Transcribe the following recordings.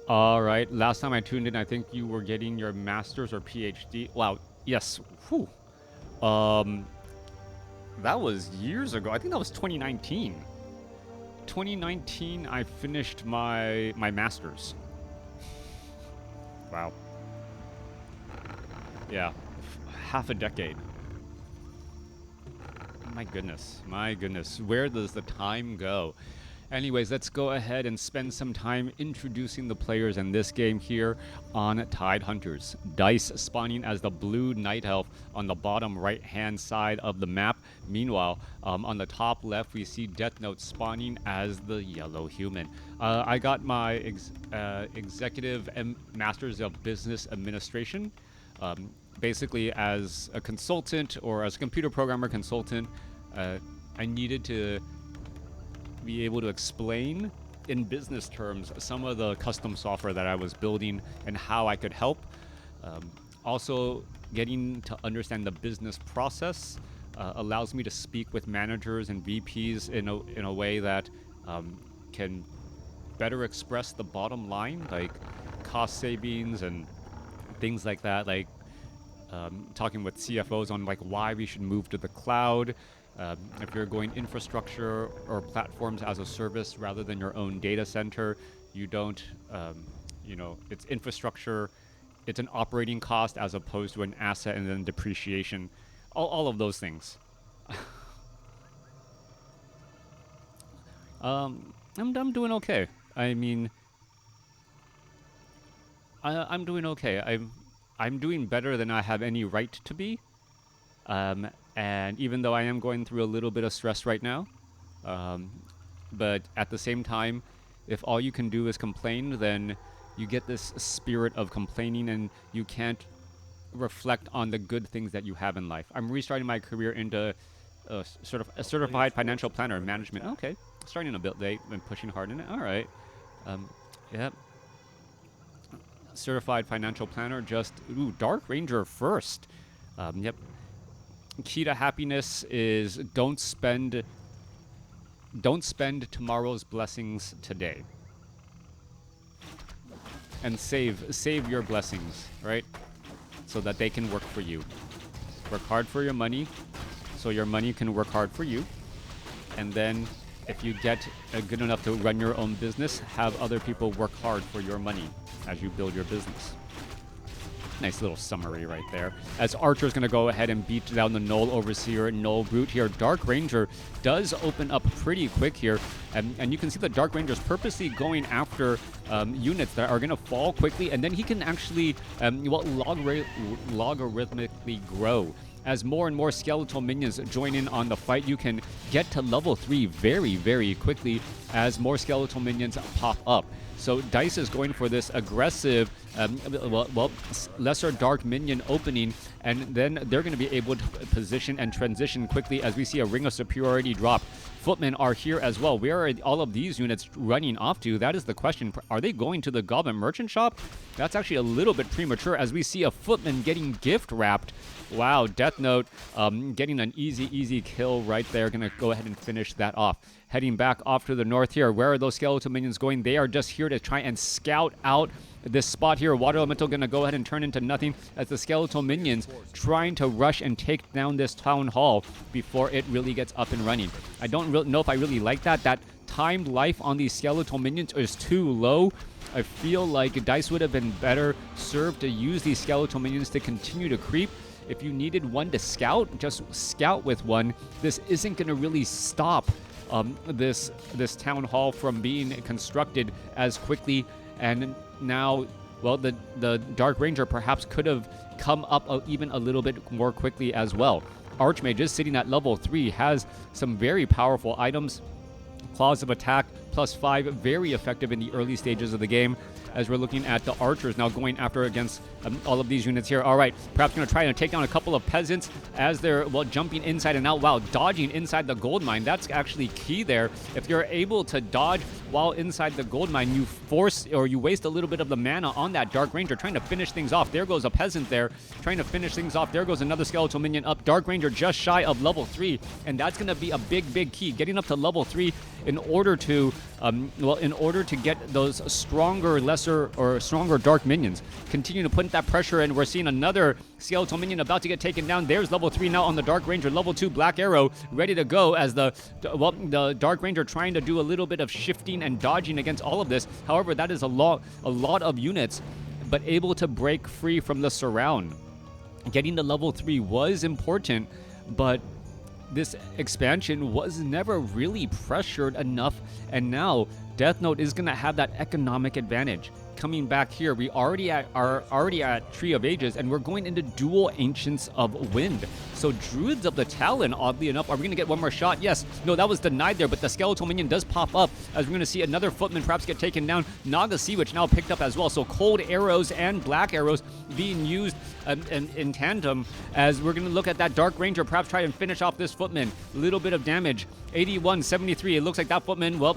All right. Last time I tuned in, I think you were getting your master's or PhD. Wow. Yes. Whew. Um, that was years ago. I think that was 2019. 2019, I finished my master's. Wow. Yeah. Half a decade. My goodness. My goodness. Where does the time go? Anyways, let's go ahead and spend some time introducing the players in this game here on Tidehunters. Dise spawning as the blue night elf on the bottom right-hand side of the map. Meanwhile, on the top left, we see Deathnote spawning as the yellow human. I got my executive Masters of Business Administration. Basically, as a consultant or as a computer programmer consultant, I needed to be able to explain in business terms some of the custom software that I was building and how I could help. Also, getting to understand the business process allows me to speak with managers and VPs in a way that can better express the bottom line, like cost savings and things like that, like talking with CFOs on like why we should move to the cloud. If you're going infrastructure or platforms as a service rather than your own data center, you don't, it's infrastructure, it's an operating cost as opposed to an asset and then depreciation, all of those things. I'm doing okay. I mean, I'm doing okay. I'm doing better than I have any right to be. And even though I am going through a little bit of stress right now, but at the same time, if all you can do is complain, then you get this spirit of complaining and you can't reflect on the good things that you have in life. I'm restarting my career into a certified financial planner management. Okay, starting a bit late and pushing hard in it. All right. Yep. Certified financial planner, Dark Ranger first. Yep. Key to happiness is don't spend tomorrow's blessings today. And save your blessings, right? So that they can work for you. Work hard for your money, so your money can work hard for you. And then if you get good enough to run your own business, have other people work hard for your money as you build your business. Nice little summary right there. As Archer's going to go ahead and beat down the Null Overseer, Null Brute here. Dark Ranger does open up pretty quick here. And you can see that Dark Ranger's purposely going after units that are going to fall quickly. And then he can actually logarithmically grow. As more and more skeletal minions join in on the fight, you can get to level 3 very, very quickly as more skeletal minions pop up. So Dise is going for this aggressive, lesser dark minion opening, and then they're going to be able to position and transition quickly as we see a Ring of Superiority drop. Footmen are here as well. Where are all of these units running off to? That is the question. Are they going to the Goblin Merchant Shop? That's actually a little bit premature as we see a Footman getting gift wrapped. Wow, Deathnote getting an easy kill right there. Going to go ahead and finish that off. Heading back off to the north here. Where are those skeletal minions going? They are just here to try and scout out this spot here. Water Elemental going to go ahead and turn into nothing as the skeletal minions trying to rush and take down this town hall before it really gets up and running. I don't know if I really like that. That timed life on these skeletal minions is too low. I feel like Dise would have been better served to use these skeletal minions to continue to creep. If you needed one to scout, just scout with one. This isn't going to really stop this town hall from being constructed as quickly. And now, well, the Dark Ranger perhaps could have come up even a little bit more quickly as well. Archmage is sitting at level 3, has some very powerful items. Claws of Attack, +5, very effective in the early stages of the game. As we're looking at the archers now going after against all of these units here. All right, perhaps going to try and take down a couple of peasants as they're, jumping inside and out. Wow, dodging inside the gold mine. That's actually key there. If you're able to dodge while inside the gold mine, you force or you waste a little bit of the mana on that Dark Ranger trying to finish things off. There goes a peasant there trying to finish things off. There goes another skeletal minion up. Dark Ranger just shy of level 3, and that's going to be a big key. Getting up to level 3 in order to get those stronger, less lesser or stronger dark minions. Continue to put that pressure in. We're seeing another skeletal minion about to get taken down. There's level 3 now on the Dark Ranger. Level 2 Black Arrow ready to go as the Dark Ranger trying to do a little bit of shifting and dodging against all of this. However, that is a lot of units, but able to break free from the surround. Getting to level 3 was important, but this expansion was never really pressured enough, and now Deathnote is going to have that economic advantage. Coming back here, we are already at Tree of Ages, and we're going into Dual Ancients of Wind. So Druids of the Talon, oddly enough, are we going to get one more shot? Yes. No, that was denied there, but the skeletal minion does pop up as we're going to see another footman perhaps get taken down. Naga Sea Witch now picked up as well. So cold arrows and black arrows being used in tandem as we're going to look at that Dark Ranger perhaps try and finish off this footman. A little bit of damage. 81-73. It looks like that footman, well,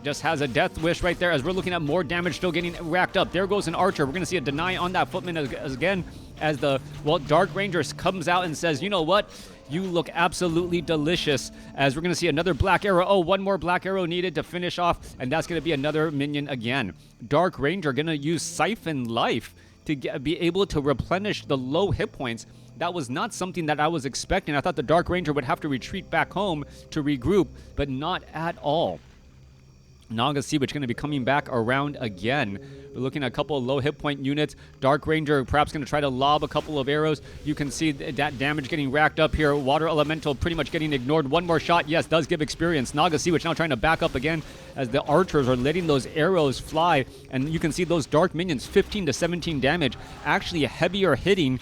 just has a death wish right there as we're looking at more damage still getting racked up. There goes an archer. We're going to see a deny on that footman again as the, well, Dark Ranger comes out and says, you know what? You look absolutely delicious, as we're going to see another black arrow. Oh, one more black arrow needed to finish off, and that's going to be another minion again. Dark Ranger going to use Siphon Life to be able to replenish the low hit points. That was not something that I was expecting. I thought the Dark Ranger would have to retreat back home to regroup, but not at all. Naga Sea Witch going to be coming back around again. We're looking at a couple of low hit point units. Dark Ranger perhaps going to try to lob a couple of arrows. You can see that damage getting racked up here. Water Elemental pretty much getting ignored. One more shot, yes, does give experience. Naga Sea Witch now trying to back up again as the archers are letting those arrows fly. And you can see those dark minions, 15 to 17 damage, actually heavier hitting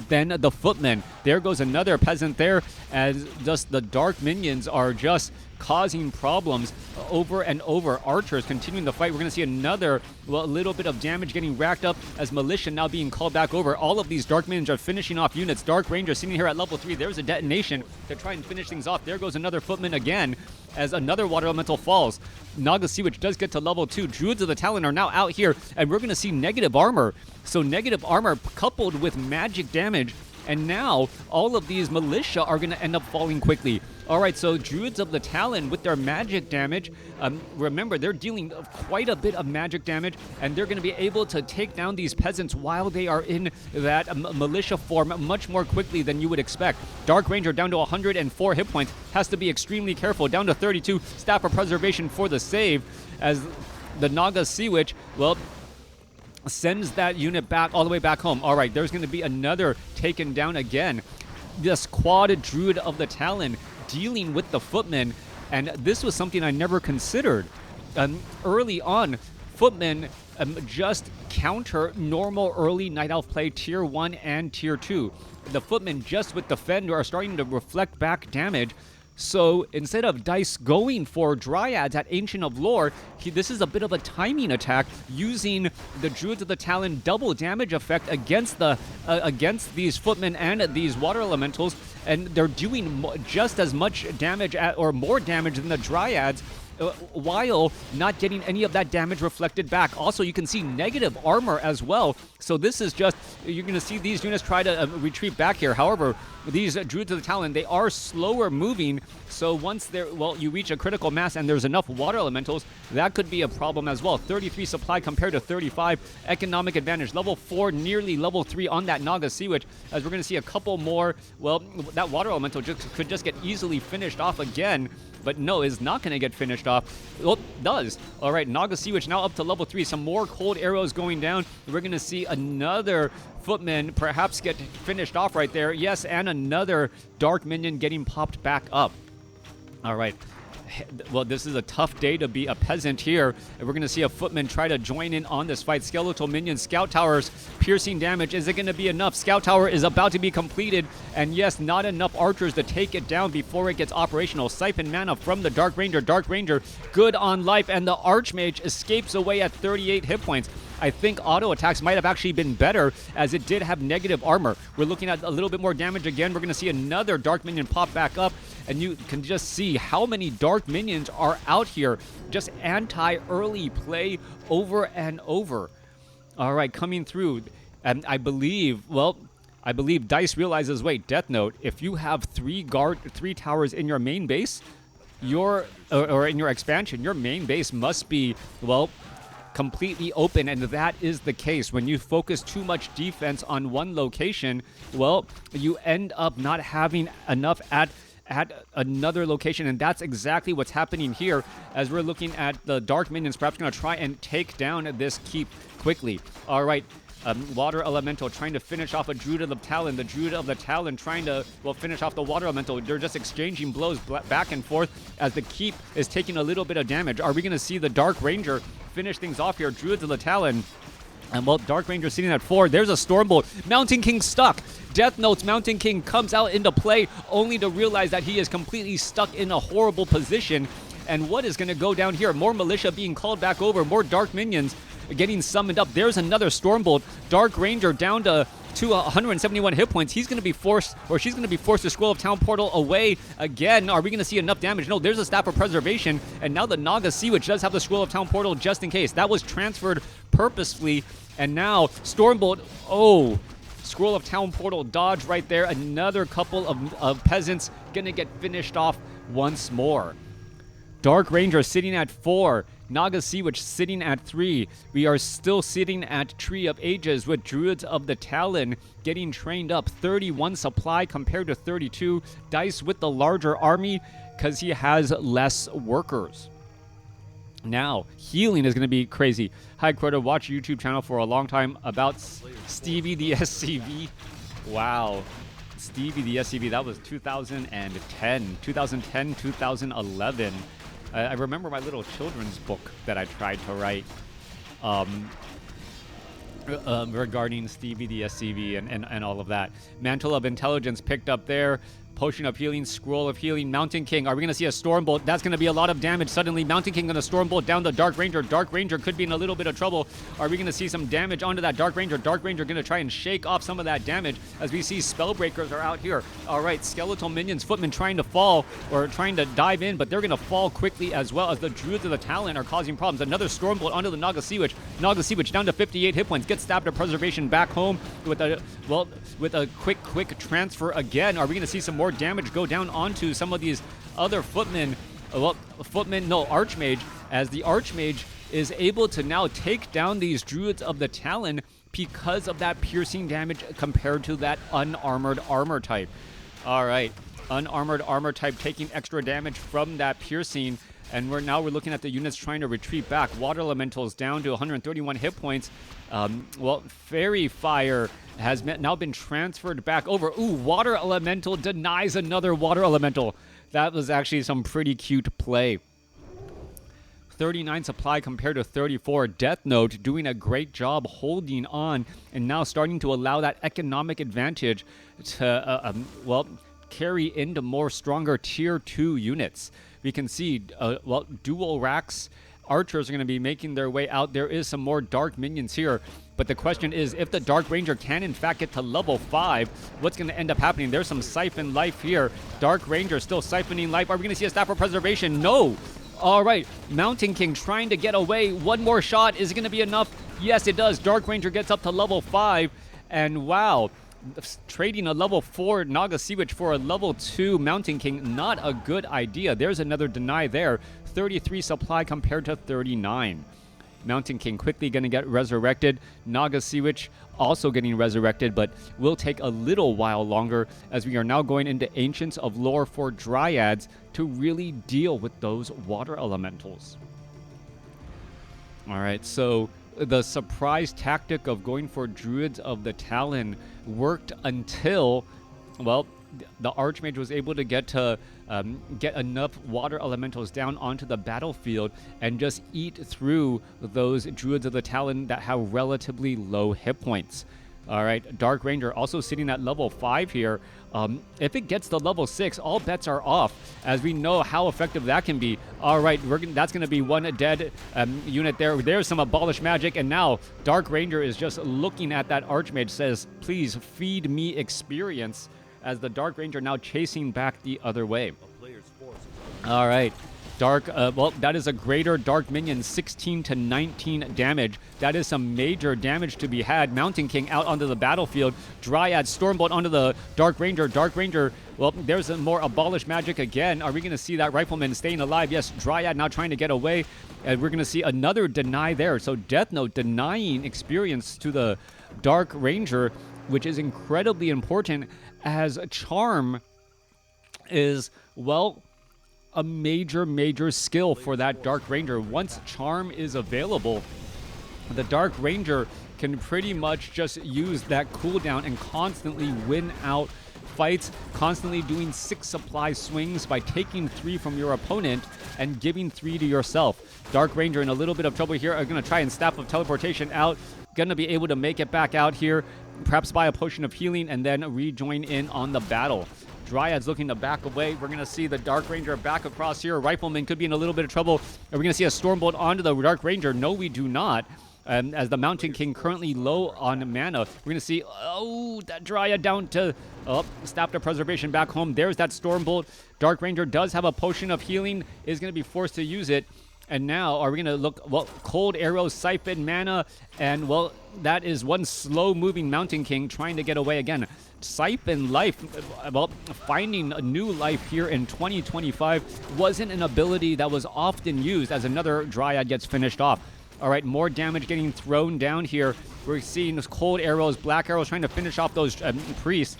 than the footmen. There goes another peasant there as just the dark minions are just causing problems over and over. Archers continuing the fight. We're going to see another, well, a little bit of damage getting racked up as Militia now being called back over. All of these dark minions are finishing off units. Dark Ranger sitting here at level 3. There's a detonation to try and finish things off. There goes another footman again as another water elemental falls. Naga Sea Witch does get to level 2. Druids of the Talon are now out here, and we're going to see negative armor. So negative armor coupled with magic damage, and now all of these militia are going to end up falling quickly. All right, so Druids of the Talon with their magic damage, remember, they're dealing quite a bit of magic damage, and they're going to be able to take down these peasants while they are in that militia form much more quickly than you would expect. Dark Ranger down to 104 hit points, has to be extremely careful. Down to 32, Staff of Preservation for the save, as the Naga Sea Witch, well, sends that unit back all the way back home. All right, there's going to be another taken down again. This quad Druid of the Talon dealing with the footmen, and this was something I never considered. Early on, footmen just counter normal early Night Elf play tier 1 and tier 2. The footmen just with Defend are starting to reflect back damage. So instead of Dise going for Dryads at Ancient of Lore, this is a bit of a timing attack using the Druids of the Talon double damage effect against the against these footmen and these water elementals, and they're doing just as much damage or more damage than the Dryads, while not getting any of that damage reflected back. Also, you can see negative armor as well. So this is just, you're going to see these units try to retreat back here. However, these Druids of the Talon, they are slower moving. So once they're, well, you reach a critical mass and there's enough water elementals, that could be a problem as well. 33 supply compared to 35. Economic advantage. Level 4, nearly level 3 on that Naga Sea Witch, as we're going to see a couple more. Well, that water elemental could just get easily finished off again. But no, is not going to get finished off. Well, does. All right, Naga Sea Witch now up to level 3. Some more cold arrows going down. We're going to see another footman perhaps get finished off right there. Yes, and another dark minion getting popped back up. All right. Well, this is a tough day to be a peasant here. And we're going to see a footman try to join in on this fight. Skeletal minions, Scout Towers, piercing damage. Is it going to be enough? Scout Tower is about to be completed. And yes, not enough archers to take it down before it gets operational. Siphon mana from the Dark Ranger. Dark Ranger, good on life. And the Archmage escapes away at 38 hit points. I think auto attacks might have actually been better, as it did have negative armor. We're looking at a little bit more damage again. We're going to see another dark minion pop back up, and you can just see how many dark minions are out here. Just anti-early play over and over. All right, coming through. And I believe Dise realizes, wait, Deathnote, if you have three towers in your main base, or in your expansion, your main base must be, well, completely open, and that is the case. When you focus too much defense on one location, well, you end up not having enough at another location, and that's exactly what's happening here as we're looking at the Dark Minions perhaps going to try and take down this keep quickly. All right. Water Elemental trying to finish off a Druid of the Talon. The Druid of the Talon trying to, well, finish off the Water Elemental. They're just exchanging blows back and forth as the keep is taking a little bit of damage. Are we going to see the Dark Ranger finish things off here? Druids of the Talon. And well, Dark Ranger sitting at 4. There's a Stormbolt. Mountain King stuck. Deathnote's Mountain King comes out into play only to realize that he is completely stuck in a horrible position. And what is going to go down here? More militia being called back over. More Dark Minions getting summoned up. There's another Stormbolt. Dark Ranger down to 171 hit points. He's going to be forced, or she's going to be forced to Scroll of Town Portal away again. Are we going to see enough damage? No, there's a Staff of Preservation, and now the Naga Sea Witch does have the Scroll of Town Portal just in case. That was transferred purposefully, and now Stormbolt, oh, Scroll of Town Portal dodge right there. Another couple of peasants going to get finished off once more. Dark Ranger sitting at 4. Naga Sea Witch sitting at 3. We are still sitting at Tree of Ages with Druids of the Talon getting trained up. 31 supply compared to 32. Dise with the larger army because he has less workers. Now, healing is going to be crazy. Hi, Crota. Watch YouTube channel for a long time about Stevie the SCV. Wow. Stevie the SCV. That was 2010, 2011. I remember my little children's book that I tried to write regarding Stevie the SCV and all of that. Mantle of Intelligence picked up there. Potion of Healing, Scroll of Healing, Mountain King. Are we going to see a Stormbolt? That's going to be a lot of damage. Suddenly, Mountain King going to Stormbolt down the Dark Ranger. Dark Ranger could be in a little bit of trouble. Are we going to see some damage onto that Dark Ranger? Dark Ranger going to try and shake off some of that damage as we see Spellbreakers are out here. All right, Skeletal Minions, Footmen trying to fall or trying to dive in, but they're going to fall quickly as well as the Druids of the Talon are causing problems. Another Stormbolt onto the Naga Sea Witch. Naga Sea Witch down to 58 hit points. Gets Stabbed to Preservation back home with a, well, with a quick transfer again. Are we going to see some more damage go down onto some of these other footmen? Archmage, as the Archmage is able to now take down these Druids of the Talon because of that piercing damage compared to that unarmored armor type. All right, unarmored armor type taking extra damage from that piercing, and we're looking at the units trying to retreat back. Water Elementals down to 131 hit points. Fairy Fire has now been transferred back over. Ooh, Water Elemental denies another Water Elemental. That was actually some pretty cute play. 39 supply compared to 34. Deathnote doing a great job holding on and now starting to allow that economic advantage to, carry into more stronger tier 2 units. We can see, dual racks. Archers are going to be making their way out. There is some more Dark Minions here. But the question is, if the Dark Ranger can in fact get to level 5, what's going to end up happening? There's some siphon life here. Dark Ranger still siphoning life. Are we going to see a Staff of Preservation? No. All right. Mountain King trying to get away. One more shot. Is it going to be enough? Yes, it does. Dark Ranger gets up to level 5. And wow. Trading a level 4 Naga Sea Witch for a level 2 Mountain King, not a good idea. There's another deny there. 33 supply compared to 39. Mountain King quickly going to get resurrected. Naga Sea Witch also getting resurrected, but will take a little while longer as we are now going into Ancients of Lore for Dryads to really deal with those water elementals. All right, so the surprise tactic of going for Druids of the Talon worked until, well, the Archmage was able to get enough water elementals down onto the battlefield and just eat through those Druids of the Talon that have relatively low hit points. All right, Dark Ranger also sitting at level 5 here. If it gets to level 6, all bets are off, as we know how effective that can be. All right, that's going to be one dead unit there. There's some abolished magic, and now Dark Ranger is just looking at that Archmage, says, please feed me experience, as the Dark Ranger now chasing back the other way. All right. Dark, well, that is a greater Dark minion, 16 to 19 damage. That is some major damage to be had. Mountain King out onto the battlefield. Dryad, Stormbolt onto the Dark Ranger. Dark Ranger, well, there's a more Abolish Magic again. Are we going to see that Rifleman staying alive? Yes, Dryad now trying to get away. And we're going to see another deny there. So Deathnote denying experience to the Dark Ranger, which is incredibly important as Charm is, well, a major skill for that Dark Ranger. Once Charm is available, the Dark Ranger can pretty much just use that cooldown and constantly win out fights, constantly doing 6 supply swings by taking 3 from your opponent and giving 3 to yourself. Dark Ranger in a little bit of trouble here. Are going to try and Staff of Teleportation out. Going to be able to make it back out here, perhaps buy a Potion of Healing and then rejoin in on the battle. Dryad's looking to back away. We're going to see the Dark Ranger back across here. Rifleman could be in a little bit of trouble. Are we going to see a Stormbolt onto the Dark Ranger? No, we do not. As the Mountain King currently low on mana. We're going to see, oh, that Dryad down to, Staff of Preservation back home. There's that Stormbolt. Dark Ranger does have a Potion of Healing, is going to be forced to use it. And now, are we going to look, well, Cold Arrow, Siphon, Mana, and, well, that is one slow-moving Mountain King trying to get away again. Siphon life, well, finding a new life here in 2025 wasn't an ability that was often used as another Dryad gets finished off. All right, more damage getting thrown down here. We're seeing those Cold Arrows, Black Arrows trying to finish off those priests.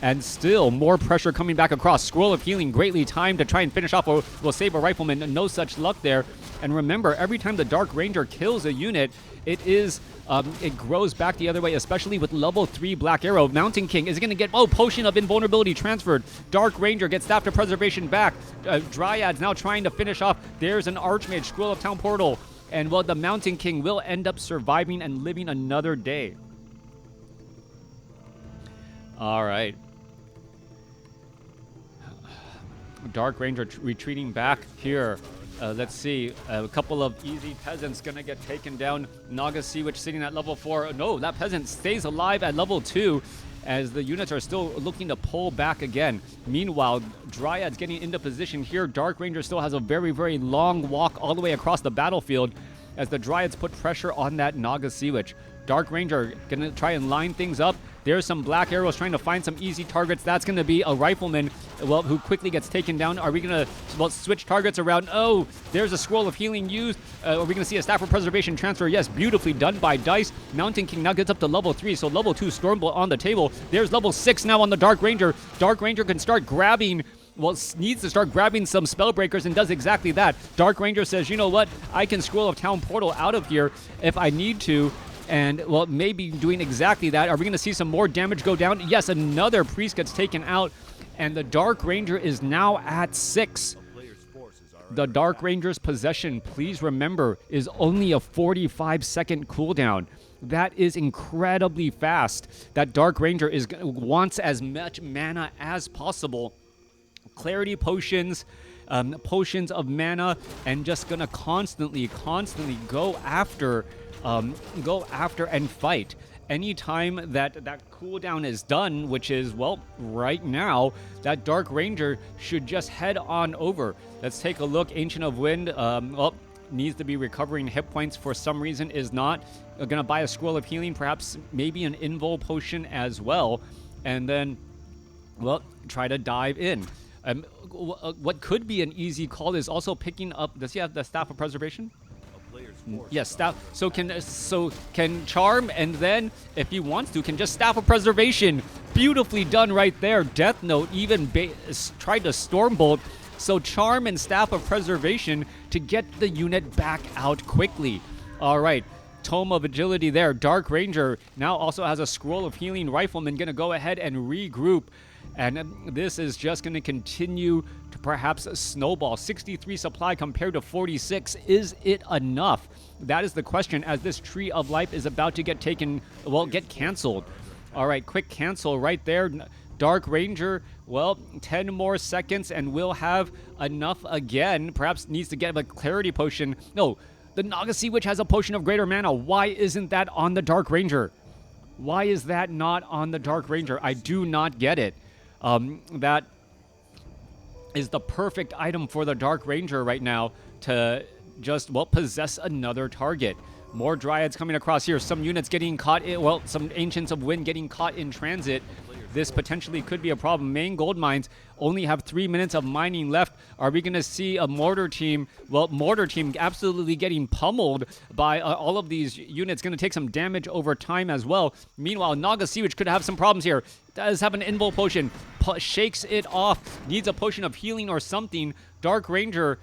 And still more pressure coming back across. Scroll of Healing, greatly timed to try and finish off. Will save a Rifleman. No such luck there. And remember, every time the Dark Ranger kills a unit, it grows back the other way, especially with level 3 Black Arrow. Mountain King is going to get, Potion of Invulnerability transferred. Dark Ranger gets Staff of Preservation back. Dryad's now trying to finish off. There's an Archmage, Scroll of Town Portal. And, well, the Mountain King will end up surviving and living another day. All right. Dark Ranger retreating back here. Let's see. A couple of easy peasants going to get taken down. Naga Sea Witch sitting at level 4. No, that peasant stays alive at level 2 as the units are still looking to pull back again. Meanwhile, Dryad's getting into position here. Dark Ranger still has a very long walk all the way across the battlefield as the Dryads put pressure on that Naga Sea Witch. Dark Ranger going to try and line things up. There's some Black Arrows trying to find some easy targets. That's going to be a Rifleman, well, who quickly gets taken down. Are we going to, well, switch targets around? Oh, there's a Scroll of Healing used. Are we going to see a Staff of Preservation transfer? Yes, beautifully done by Dise. Mountain King now gets up to level 3, so level 2 Stormbolt on the table. There's level 6 now on the Dark Ranger. Dark Ranger can start grabbing, well, needs to start grabbing some Spellbreakers and does exactly that. Dark Ranger says, you know what? I can Scroll of Town Portal out of here if I need to. And, well, maybe doing exactly that. Are we going to see some more damage go down? Yes, another priest gets taken out. And the Dark Ranger is now at 6. The Dark Ranger's possession, please remember, is only a 45-second cooldown. That is incredibly fast. That Dark Ranger wants as much mana as possible. Clarity potions, potions of mana, and just going to constantly go after and fight. Anytime that cooldown is done, which is, well, right now, that Dark Ranger should just head on over. Let's take a look. Ancient of Wind, needs to be recovering hit points for some reason, is not. Gonna buy a Scroll of Healing, perhaps maybe an Invul potion as well, and then, well, try to dive in. What could be an easy call is also picking up, does he have the Staff of Preservation? Yes, Staff. So can Charm, and then, if he wants to, can just Staff of Preservation. Beautifully done right there. Deathnote even tried to Stormbolt. So Charm and Staff of Preservation to get the unit back out quickly. All right. Tome of Agility there. Dark Ranger now also has a Scroll of Healing. Rifleman going to go ahead and regroup. And this is just going to continue to perhaps snowball. 63 supply compared to 46. Is it enough? That is the question, as this Tree of Life is about to get canceled. All right, quick cancel right there. Dark Ranger, well, 10 more seconds and we'll have enough again. Perhaps needs to get a Clarity Potion. No, the Naga Sea Witch has a Potion of Greater Mana. Why isn't that on the Dark Ranger? Why is that not on the Dark Ranger? I do not get it. That is the perfect item for the Dark Ranger right now to just, well, possess another target. More Dryads coming across here. Some units getting caught in, well, some Ancients of Wind getting caught in transit. This potentially could be a problem. Main gold mines only have 3 minutes of mining left. Are we going to see a mortar team? Well, mortar team absolutely getting pummeled by all of these units. Going to take some damage over time as well. Meanwhile, Naga Sea Witch could have some problems here. Does have an invul potion. Shakes it off. Needs a potion of healing or something. Dark Ranger,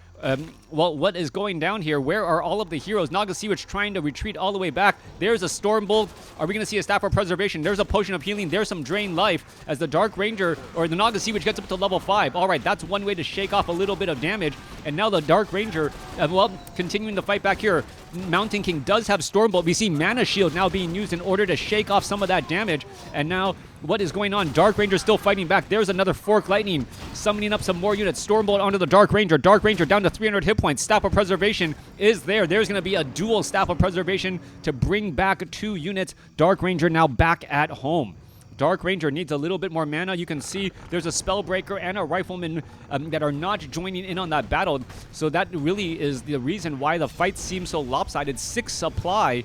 well, what is going down here? Where are all of the heroes? Naga Sea Witch trying to retreat all the way back. There's a Stormbolt. Are we going to see a Staff of Preservation? There's a potion of healing. There's some drained life as the Dark Ranger, or the Naga Sea Witch, gets up to level 5. All right, that's one way to shake off a little bit of damage. And now the Dark Ranger, well, continuing to fight back here. Mountain King does have Stormbolt. We see Mana Shield now being used in order to shake off some of that damage. And now, what is going on? Dark Ranger still fighting back. There's another Fork Lightning, summoning up some more units. Stormbolt onto the Dark Ranger. Dark Ranger down to 300 hit points. Staff of Preservation is there. There's going to be a dual Staff of Preservation to bring back 2 units. Dark Ranger now back at home. Dark Ranger needs a little bit more mana. You can see there's a Spellbreaker and a Rifleman that are not joining in on that battle. So that really is the reason why the fight seems so lopsided. 6 supply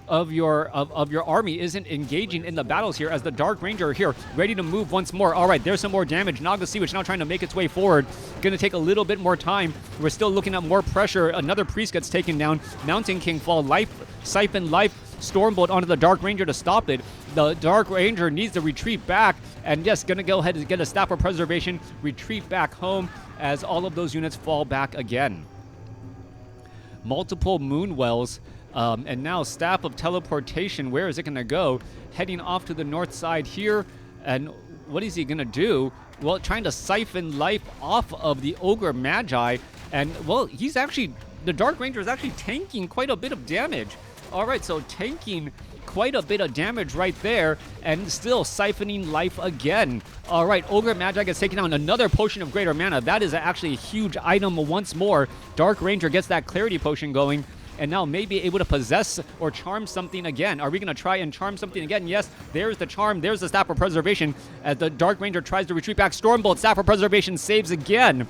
of your army isn't engaging in the battles here, as the Dark Ranger here ready to move once more. All right, there's some more damage. Naga Sea Witch now trying to make its way forward. Going to take a little bit more time. We're still looking at more pressure. Another priest gets taken down. Mountain King fall. Siphon life. Stormbolt onto the Dark Ranger to stop it. The Dark Ranger needs to retreat back, and yes, gonna go ahead and get a Staff of Preservation, retreat back home as all of those units fall back again. Multiple Moon Wells, and now Staff of Teleportation. Where is it gonna go? Heading off to the north side here, and what is he gonna do? Well, trying to siphon life off of the Ogre Magi, and well, the Dark Ranger is actually tanking quite a bit of damage. All right, so tanking quite a bit of damage right there, and still siphoning life again. All right, Ogre Magi gets taken down. Another Potion of Greater Mana. That is actually a huge item once more. Dark Ranger gets that Clarity Potion going, and now may be able to possess or charm something again. Are we going to try and charm something again? Yes, there's the charm. There's the Staff of Preservation as the Dark Ranger tries to retreat back. Stormbolt, Staff of Preservation saves again.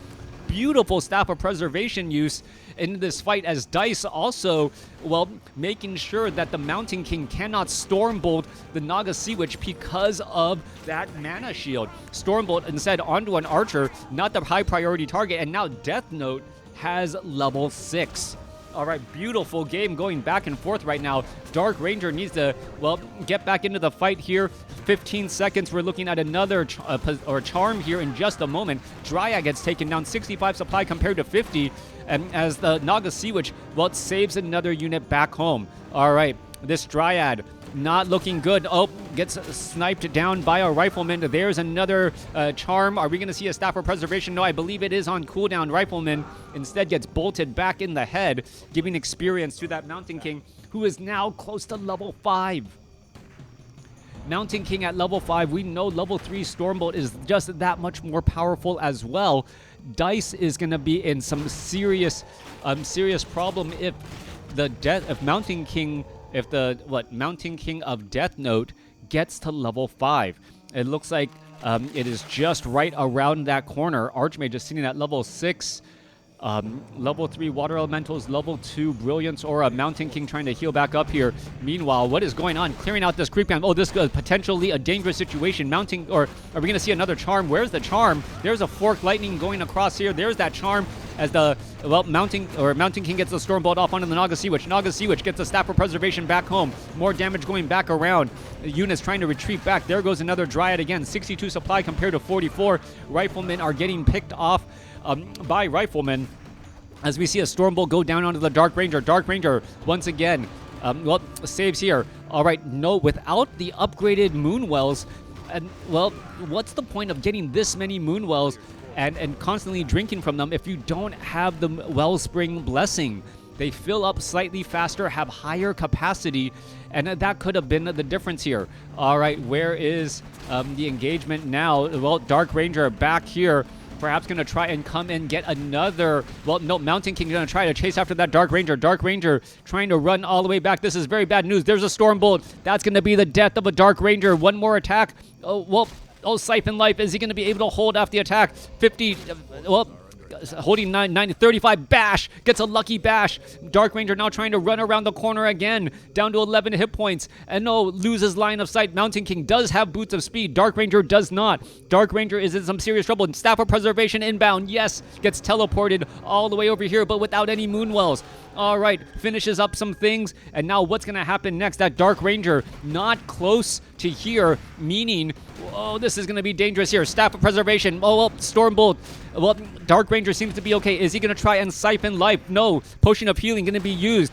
Beautiful Staff of Preservation use in this fight, as Dise also, well, making sure that the Mountain King cannot Stormbolt the Naga Sea Witch because of that Mana Shield. Stormbolt instead onto an Archer, not the high priority target, and now Deathnote has level 6. All right, beautiful game going back and forth right now. Dark Ranger needs to, well, get back into the fight here. 15 seconds. We're looking at another charm here in just a moment. Dryad gets taken down. 65 supply compared to 50. And as the Naga Sea Witch, well, it saves another unit back home. All right, this Dryad not looking good. Oh, gets sniped down by a Rifleman. There's another charm. Are we going to see a Staff of Preservation? No, I believe it is on cooldown. Rifleman instead gets bolted back in the head, giving experience to that Mountain King, who is now close to level 5. Mountain King at level 5. We know level 3 Stormbolt is just that much more powerful as well. Dise is going to be in some serious problem if Mountain King of Deathnote gets to level 5. It looks like it is just right around that corner. Archmage is sitting at level 6. Level 3 Water Elementals, level 2 Brilliance Aura. Mountain King trying to heal back up here. Meanwhile, what is going on? Clearing out this creep camp. Oh, this is potentially a dangerous situation. Or are we going to see another charm? Where's the charm? There's a Fork Lightning going across here. There's that charm as the, well, Mountain King gets the Stormbolt off onto the Naga Sea Witch. Naga Sea Witch gets the Staff of Preservation back home. More damage going back around. Units trying to retreat back. There goes another Dryad again. 62 supply compared to 44. Riflemen are getting picked off by Riflemen as we see a Stormbolt go down onto the Dark Ranger. Dark Ranger once again, well, saves here. All right, no, without the upgraded Moon Wells, and well, what's the point of getting this many Moon Wells and constantly drinking from them if you don't have the Wellspring Blessing? They fill up slightly faster, have higher capacity, and that could have been the difference here. All right, where is the engagement now? Well, Dark Ranger back here. Perhaps going to try and come and get another. Well, no, Mountain King going to try to chase after that Dark Ranger. Dark Ranger trying to run all the way back. This is very bad news. There's a Stormbolt. That's going to be the death of a Dark Ranger. One more attack. Oh, well, Oh, Siphon Life, is he going to be able to hold off the attack? 50, well, holding 90, 35, bash, gets a lucky bash. Dark Ranger now trying to run around the corner again, down to 11 hit points, and no, loses line of sight. Mountain King does have boots of speed, Dark Ranger does not. Dark Ranger is in some serious trouble, and Staff of Preservation inbound, yes, gets teleported all the way over here, but without any Moonwells. All right, finishes up some things, and now what's going to happen next? That Dark Ranger not close to here, meaning, oh, this is going to be dangerous here. Staff of Preservation, oh, well, Stormbolt. Well, Dark Ranger seems to be okay. Is he going to try and Siphon Life? No. Potion of Healing going to be used.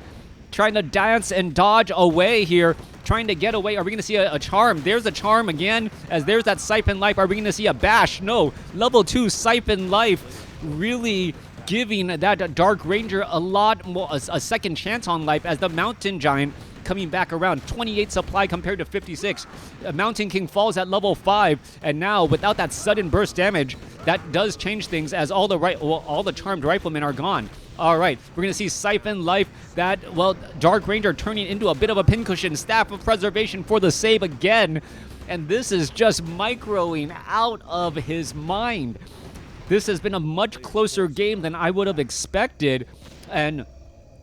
Trying to dance and dodge away here. Trying to get away. Are we going to see a charm? There's a charm again, as there's that Siphon Life. Are we going to see a bash? No. Level 2 Siphon Life really giving that Dark Ranger a lot more, a second chance on life, as the Mountain Giant coming back around. 28 supply compared to 56. Mountain King falls at level 5, and now without that sudden burst damage, that does change things, as all the charmed riflemen are gone. All right, we're going to see Siphon Life, that, well, Dark Ranger turning into a bit of a pincushion. Staff of Preservation for the save again, and this is just microing out of his mind. This has been a much closer game than I would have expected, and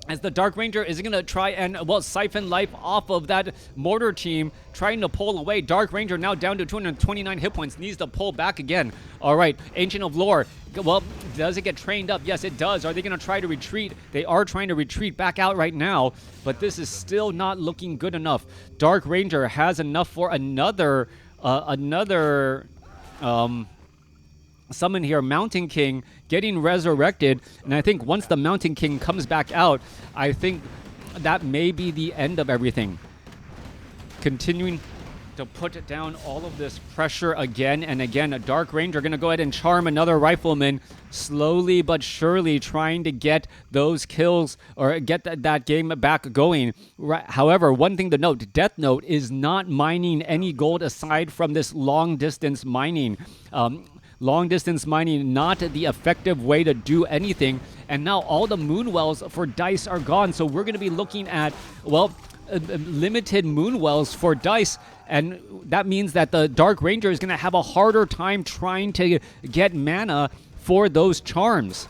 as the Dark Ranger is going to try and, well, Siphon Life off of that mortar team, trying to pull away. Dark Ranger now down to 229 hit points, needs to pull back again. All right, Ancient of Lore, well, does it get trained up? Yes, it does. Are they going to try to retreat? They are trying to retreat back out right now, but this is still not looking good enough. Dark Ranger has enough for another summon here. Mountain King getting resurrected, and I think once the Mountain King comes back out, I think that may be the end of everything. Continuing to put down all of this pressure again and again. A Dark Ranger going to go ahead and charm another rifleman, slowly but surely trying to get those kills or get that game back going. However, one thing to note, Deathnote is not mining any gold aside from this long distance mining. Long distance mining, not the effective way to do anything. And now all the Moonwells for Dise are gone. So we're going to be looking at, well, limited Moonwells for Dise. And that means that the Dark Ranger is going to have a harder time trying to get mana for those charms.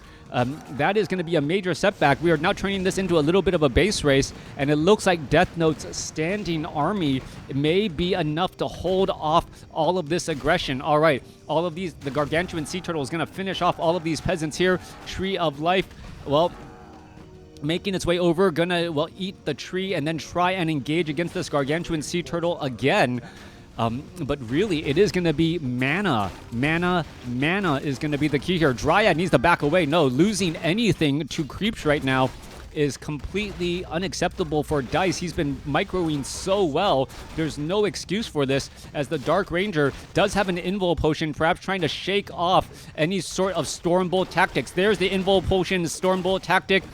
That is going to be a major setback. We are now turning this into a little bit of a base race, and it looks like Deathnote's standing army may be enough to hold off all of this aggression. All right, all of these, the Gargantuan Sea Turtle is going to finish off all of these peasants here. Tree of Life, well, making its way over, gonna, well, eat the tree and then try and engage against this Gargantuan Sea Turtle again. But really, it is going to be mana. Mana is going to be the key here. Dryad needs to back away. No, losing anything to creeps right now is completely unacceptable for Dise. He's been microing so well. There's no excuse for this, as the Dark Ranger does have an Invul Potion, perhaps trying to shake off any sort of Stormbolt tactics. There's the Invul Potion Stormbolt tactic,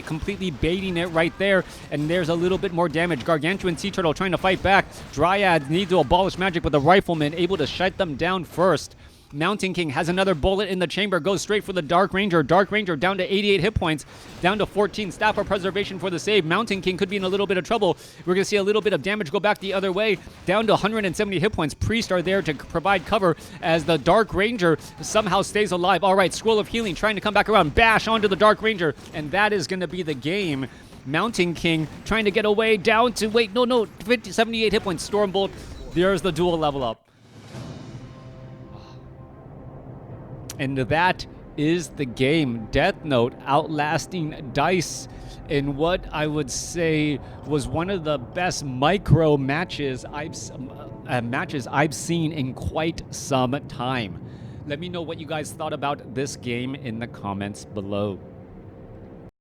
completely baiting it right there, and there's a little bit more damage. Gargantuan Sea Turtle trying to fight back. Dryads need to abolish magic, but the Rifleman able to shut them down first. Mountain King has another bullet in the chamber, goes straight for the Dark Ranger. Dark Ranger down to 88 hit points, down to 14. Staff of Preservation for the save. Mountain King could be in a little bit of trouble. We're going to see a little bit of damage go back the other way, down to 170 hit points. Priests are there to provide cover as the Dark Ranger somehow stays alive. All right, Scroll of Healing trying to come back around. Bash onto the Dark Ranger, and that is going to be the game. Mountain King trying to get away, down to, wait, no, 78 hit points. Stormbolt, there's the dual level up. And that is the game. Deathnote outlasting Dise in what I would say was one of the best micro matches I've seen in quite some time. Let me know what you guys thought about this game in the comments below.